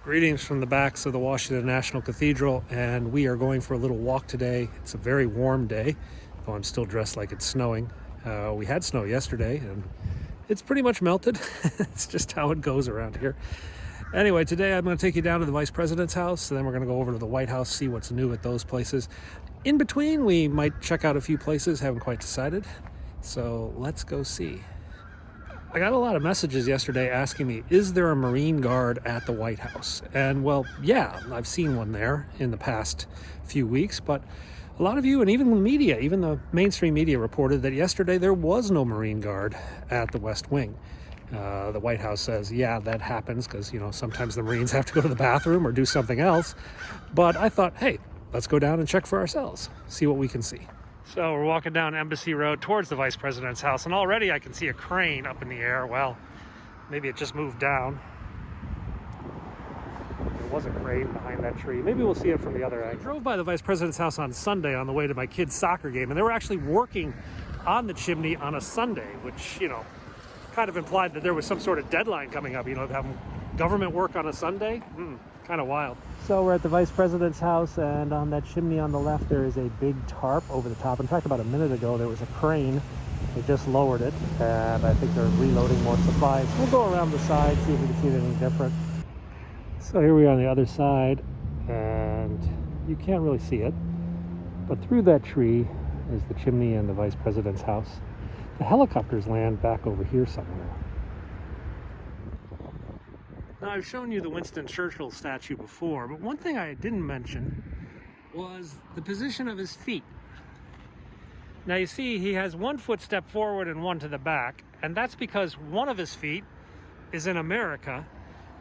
Greetings from the backs of the Washington National Cathedral, and we are going for a little walk today. It's a very warm day, though I'm still dressed like it's snowing. We had snow yesterday, and it's pretty much melted. It's just how it goes around here. Anyway, today I'm going to take you down to the Vice President's house, and then we're going to go over to the White House, see what's new at those places. In between, we might check out a few places, haven't quite decided. So let's go see. I got a lot of messages yesterday asking me, is there a Marine Guard at the White House? And well, yeah, I've seen one there in the past few weeks, but a lot of you, and even the media, even the mainstream media, reported that yesterday there was no Marine Guard at the West Wing. The White House says, yeah, that happens because, sometimes the Marines have to go to the bathroom or do something else. But I thought, hey, let's go down and check for ourselves, see what we can see. So we're walking down Embassy Road towards the Vice President's house, and already I can see a crane up in the air. Well, maybe it just moved down. There was a crane behind that tree. Maybe we'll see it from the other angle. I drove by the Vice President's house on Sunday on the way to my kids' soccer game, and they were actually working on the chimney on a Sunday, which, kind of implied that there was some sort of deadline coming up, having government work on a Sunday. Kind of wild. So we're at the Vice President's house, and on that chimney on the left there is a big tarp over the top. In fact, about a minute ago there was a crane. They just lowered it, and I think they're reloading more supplies. We'll go around the side, see if we can see anything different. So here we are on the other side, and you can't really see it, but through that tree is the chimney and the Vice President's house. The helicopters land back over here somewhere. Now, I've shown you the Winston Churchill statue before, but one thing I didn't mention was the position of his feet. Now you see he has one foot stepped forward and one to the back, and that's because one of his feet is in America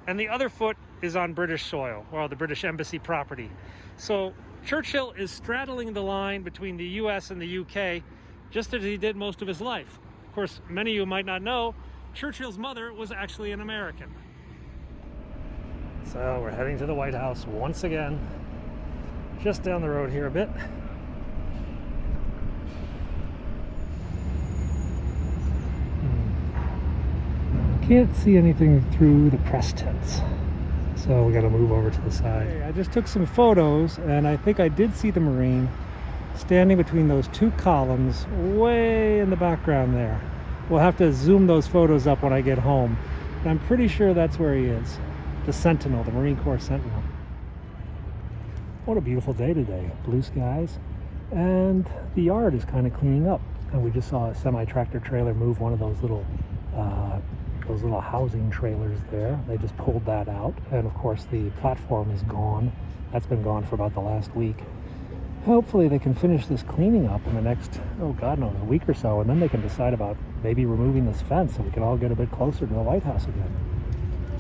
and the other foot is on British soil, or the British Embassy property. So Churchill is straddling the line between the US and the UK, just as he did most of his life. Of course, many of you might not know, Churchill's mother was actually an American. So we're heading to the White House once again, just down the road here a bit. Can't see anything through the press tents, so we got to move over to the side. Okay, I just took some photos, and I think I did see the Marine standing between those two columns way in the background there. We'll have to zoom those photos up when I get home, but I'm pretty sure that's where he is. The Sentinel, the Marine Corps Sentinel. What a beautiful day today. Blue skies, and the yard is kind of cleaning up. And we just saw a semi-tractor trailer move one of those little housing trailers there. They just pulled that out, and of course the platform is gone. That's been gone for about the last week. Hopefully they can finish this cleaning up in the next, God knows, a week or so, and then they can decide about maybe removing this fence so we can all get a bit closer to the White House again.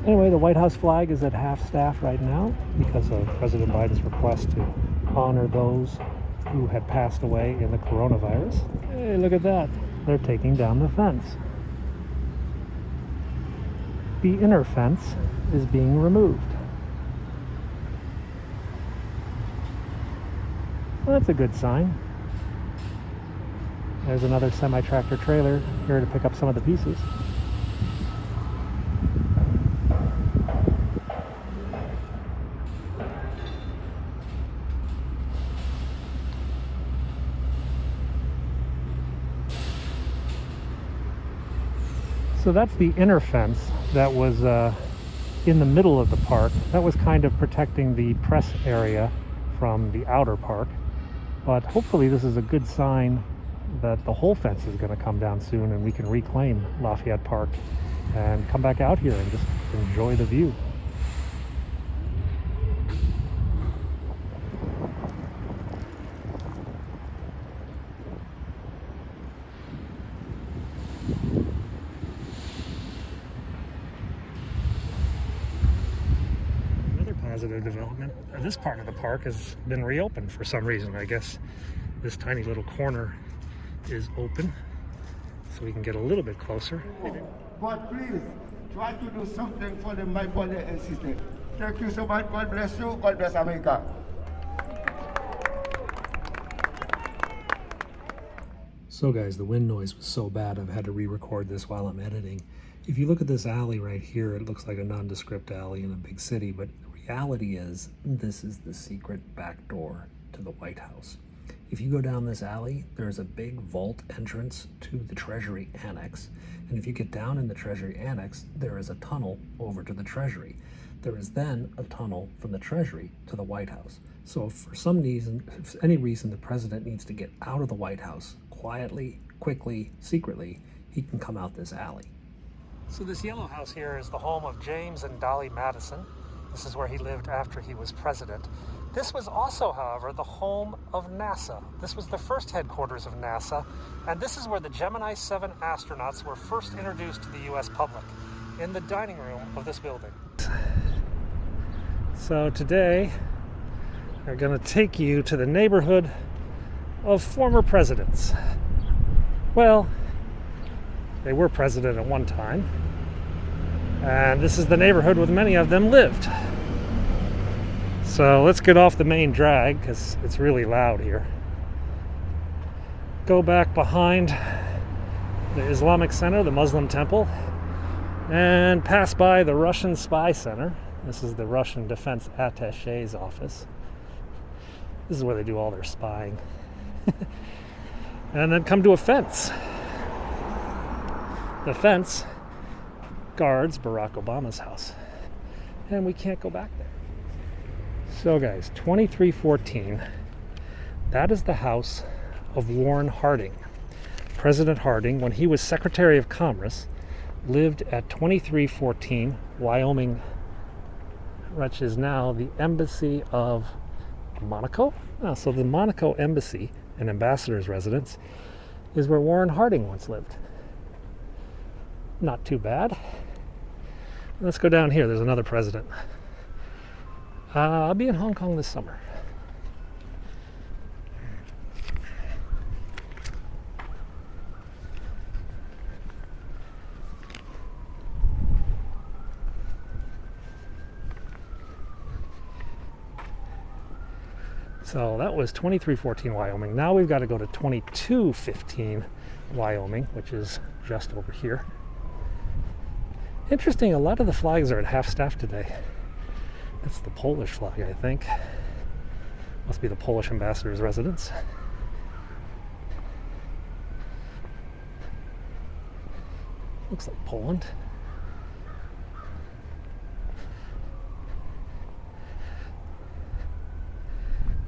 Anyway, the White House flag is at half staff right now because of President Biden's request to honor those who had passed away in the coronavirus. Hey, look at that. They're taking down the fence. The inner fence is being removed. Well, that's a good sign. There's another semi-tractor trailer here to pick up some of the pieces. So that's the inner fence that was in the middle of the park. That was kind of protecting the press area from the outer park. But hopefully this is a good sign that the whole fence is going to come down soon and we can reclaim Lafayette Park and come back out here and just enjoy the view. Positive development. This part of the park has been reopened for some reason. I guess this tiny little corner is open so we can get a little bit closer. But please try to do something for my brother and sister. Thank you so much. God bless you. God bless America. So guys, the wind noise was so bad I've had to re-record this while I'm editing. If you look at this alley right here, it looks like a nondescript alley in a big city, but reality is, this is the secret back door to the White House. If you go down this alley, there's a big vault entrance to the Treasury Annex. And if you get down in the Treasury Annex, there is a tunnel over to the Treasury. There is then a tunnel from the Treasury to the White House. So if for some reason, if any reason the president needs to get out of the White House quietly, quickly, secretly, he can come out this alley. So this yellow house here is the home of James and Dolly Madison. This is where he lived after he was president. This was also, however, the home of NASA. This was the first headquarters of NASA, and this is where the Gemini 7 astronauts were first introduced to the U.S. public, in the dining room of this building. So today, we're going to take you to the neighborhood of former presidents. Well, they were president at one time, and this is the neighborhood where many of them lived. So let's get off the main drag because it's really loud here. Go back behind the Islamic Center, the Muslim temple, and pass by the Russian Spy Center. This is the Russian Defense Attaché's office. This is where they do all their spying. And then come to a fence. The fence guards Barack Obama's house. And we can't go back there. So guys, 2314, that is the house of Warren Harding. President Harding, when he was Secretary of Commerce, lived at 2314 Wyoming, which is now the Embassy of Monaco. So the Monaco Embassy, an ambassador's residence, is where Warren Harding once lived. Not too bad. Let's go down here. There's another president. I'll be in Hong Kong this summer. So that was 2314 Wyoming. Now we've got to go to 2215 Wyoming, which is just over here. Interesting, a lot of the flags are at half-staff today. That's the Polish flag, I think. Must be the Polish ambassador's residence. Looks like Poland.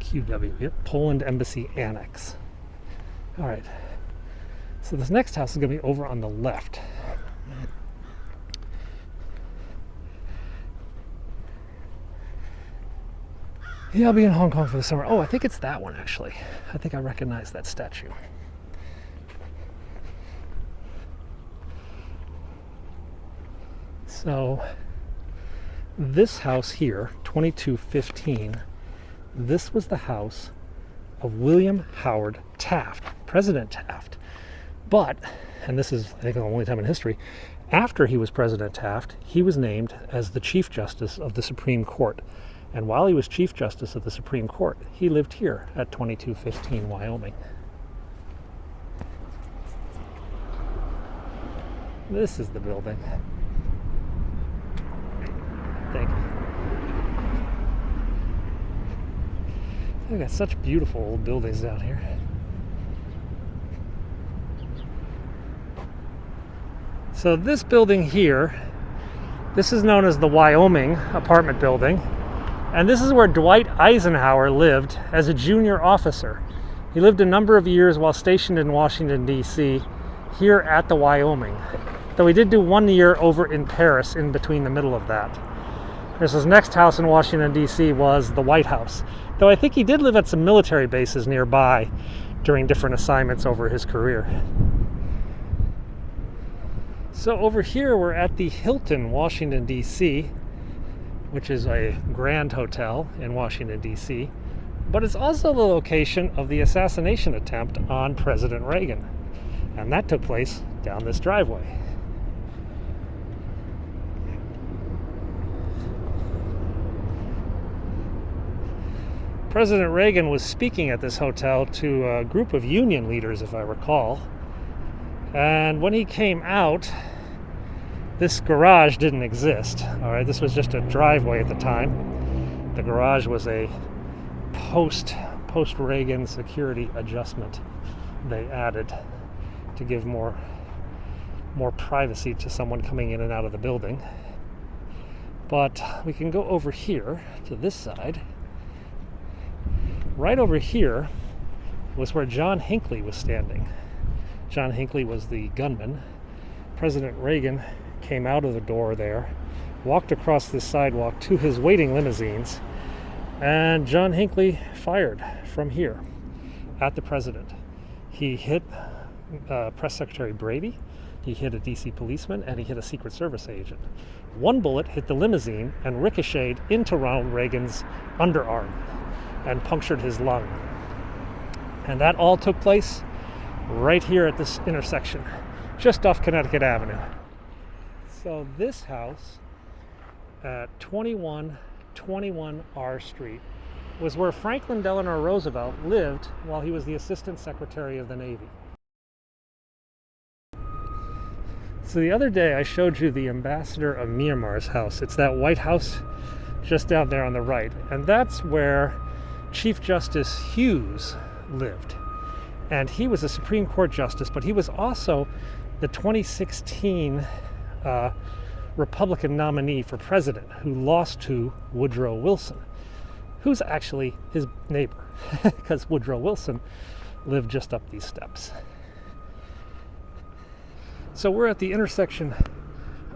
QW, yep, Poland Embassy Annex. All right, so this next house is going to be over on the left. Yeah, I'll be in Hong Kong for the summer. Oh, I think it's that one, actually. I think I recognize that statue. So, this house here, 2215, this was the house of William Howard Taft, President Taft. But, and this is, I think, the only time in history, after he was President Taft, he was named as the Chief Justice of the Supreme Court. And while he was Chief Justice of the Supreme Court, he lived here at 2215 Wyoming. This is the building. Thank you. They've got such beautiful old buildings down here. So this building here, this is known as the Wyoming apartment building. And this is where Dwight Eisenhower lived as a junior officer. He lived a number of years while stationed in Washington, D.C., here at the Wyoming. Though he did do 1 year over in Paris in between the middle of that. His next house in Washington, D.C. was the White House. Though I think he did live at some military bases nearby during different assignments over his career. So over here we're at the Hilton, Washington, D.C., which is a grand hotel in Washington, D.C., but it's also the location of the assassination attempt on President Reagan. And that took place down this driveway. President Reagan was speaking at this hotel to a group of union leaders, if I recall. And when he came out, this garage didn't exist. All right, this was just a driveway at the time. The garage was a post-Reagan security adjustment they added to give more privacy to someone coming in and out of the building. But we can go over here to this side. Right over here was where John Hinckley was standing. John Hinckley was the gunman. President Reagan came out of the door there, walked across this sidewalk to his waiting limousines, and John Hinckley fired from here at the president. He hit Press Secretary Brady, he hit a DC policeman, and he hit a Secret Service agent. One bullet hit the limousine and ricocheted into Ronald Reagan's underarm and punctured his lung. And that all took place right here at this intersection, just off Connecticut Avenue. So this house at 2121 R Street was where Franklin Delano Roosevelt lived while he was the Assistant Secretary of the Navy. So the other day I showed you the ambassador of Myanmar's house. It's that White House just down there on the right. And that's where Chief Justice Hughes lived. And he was a Supreme Court justice, but he was also the 2016 Republican nominee for president who lost to Woodrow Wilson, who's actually his neighbor, because Woodrow Wilson lived just up these steps. So we're at the intersection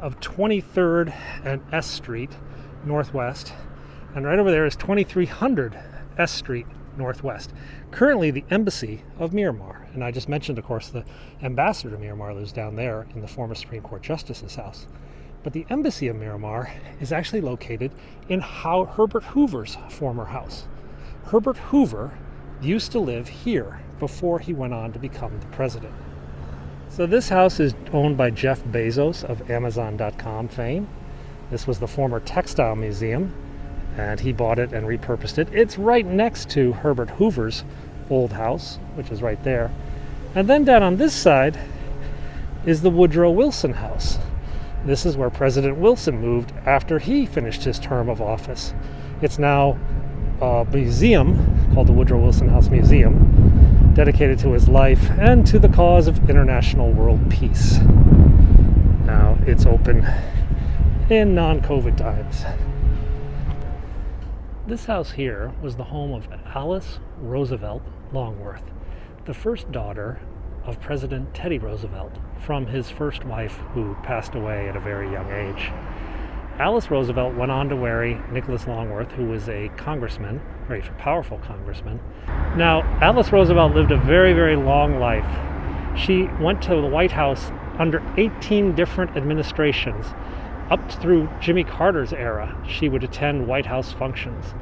of 23rd and S Street Northwest, and right over there is 2300 S Street Northwest. Currently the Embassy of Myanmar, and I just mentioned, of course, the ambassador of Myanmar lives down there in the former Supreme Court Justice's house. But the Embassy of Myanmar is actually located in Herbert Hoover's former house. Herbert Hoover used to live here before he went on to become the president. So this house is owned by Jeff Bezos of Amazon.com fame. This was the former textile museum, and he bought it and repurposed it. It's right next to Herbert Hoover's old house, which is right there. And then down on this side is the Woodrow Wilson house. This is where President Wilson moved after he finished his term of office. It's now a museum called the Woodrow Wilson House Museum, dedicated to his life and to the cause of international world peace. Now it's open in non-COVID times. This house here was the home of Alice Roosevelt Longworth, the first daughter of President Teddy Roosevelt from his first wife, who passed away at a very young age. Alice Roosevelt went on to marry Nicholas Longworth, who was a congressman, very powerful congressman. Now, Alice Roosevelt lived a very, very long life. She went to the White House under 18 different administrations. Up through Jimmy Carter's era, she would attend White House functions.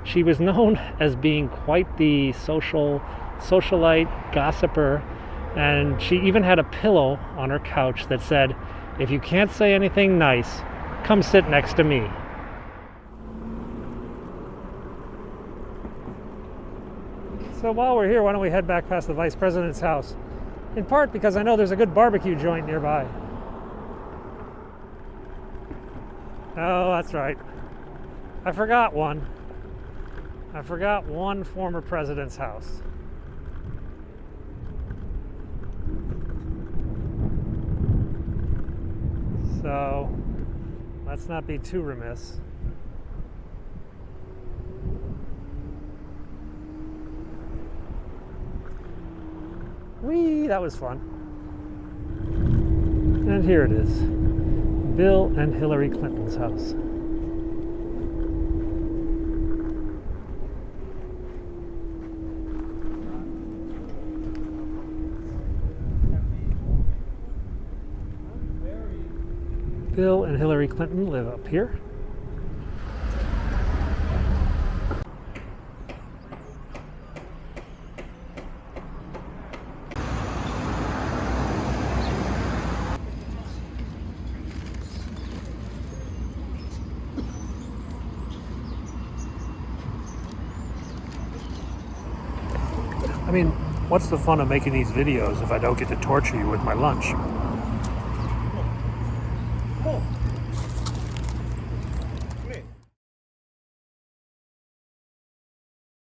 She was known as being quite the socialite, gossiper, and she even had a pillow on her couch that said, "If you can't say anything nice, come sit next to me." So while we're here, why don't we head back past the Vice President's house? In part because I know there's a good barbecue joint nearby. Oh, that's right. I forgot one. I forgot one former president's house. So let's not be too remiss. Whee, that was fun. And here it is. Bill and Hillary Clinton's house. Bill and Hillary Clinton live up here. I mean, what's the fun of making these videos if I don't get to torture you with my lunch?